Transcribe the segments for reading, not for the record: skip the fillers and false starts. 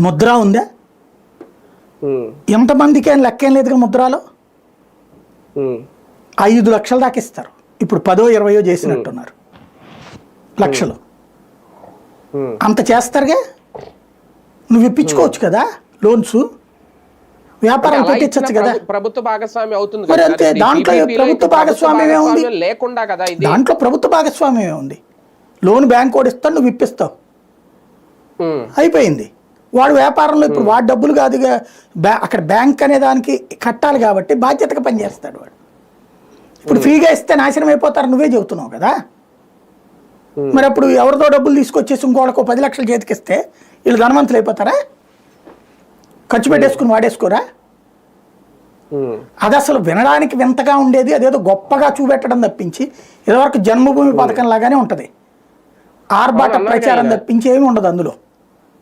ముద్ర ఉందా? ఎంతమందికి ఏం లెక్కేం లేదుగా ముద్రలో. 5 లక్షల దాకా ఇస్తారు. ఇప్పుడు 10 20 చేసినట్టున్నారు లక్షలు. అంత చేస్తారుగా, నువ్వు ఇప్పించుకోవచ్చు కదా లోన్స్, వ్యాపారాలు పెట్టించచ్చు కదా. ప్రభుత్వ భాగస్వామ్యం అవుతుంది మరి అంతే, దాంట్లో ప్రభుత్వ భాగస్వామ్యమే ఉంది. లేకుండా కదా దాంట్లో ప్రభుత్వ భాగస్వామ్యమే ఉంది. లోన్ బ్యాంక్ కూడా ఇస్తాడు, నువ్వు ఇప్పిస్తావు, అయిపోయింది. వాడు వ్యాపారంలో ఇప్పుడు వాడు డబ్బులు కాదుగా, అక్కడ బ్యాంక్ అనే దానికి కట్టాలి కాబట్టి బాధ్యతగా పనిచేస్తాడు వాడు. ఇప్పుడు ఫ్రీగా ఇస్తే నాశనం అయిపోతారు నువ్వే చెబుతున్నావు కదా. మరి అప్పుడు ఎవరితో డబ్బులు తీసుకొచ్చేసి ఇంకోళ్ళకు 10 లక్షలు చేతికిస్తే వీళ్ళు ధనవంతులు అయిపోతారా? ఖర్చు పెట్టేసుకుని వాడేసుకోరా? అది అసలు వినడానికి వింతగా ఉండేది, అదేదో గొప్పగా చూపెట్టడం తప్పించి ఇదివరకు జన్మభూమి పథకం లాగానే ఉంటది, ఆర్భాట ప్రచారం తప్పించి ఏమి ఉండదు అందులో.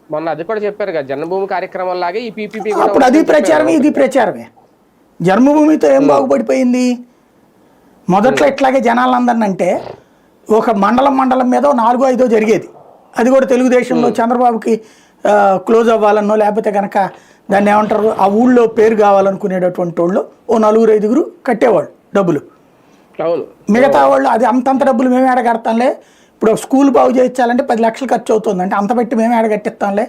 మొన్న అది కూడా చెప్పారు కదా, జన్మభూమి కార్యక్రమం లాగే ఈ పీపీపీ. అప్పుడు అది ప్రచారమే, ఇది ప్రచారమే. జన్మభూమితో ఏం బాగుపడిపోయింది? మొదట్లో ఇట్లాగే జనాలందరినీ అంటే ఒక మండలం మీద 4-5 జరిగేది. అది కూడా తెలుగుదేశంలో చంద్రబాబుకి క్లోజ్ అవ్వాలన్నో లేకపోతే కనుక దాన్ని ఏమంటారు, ఆ ఊళ్ళో పేరు కావాలనుకునేటటువంటి వాళ్ళు 4-5 కట్టేవాళ్ళు డబ్బులు. మిగతా వాళ్ళు అది అంతంత డబ్బులు మేమే ఆడగడతాంలే, ఇప్పుడు స్కూల్ బాగు చేయించాలంటే 10 లక్షలు ఖర్చు అవుతుంది అంటే అంత పెట్టి మేమే ఆడగట్టిస్తాంలే,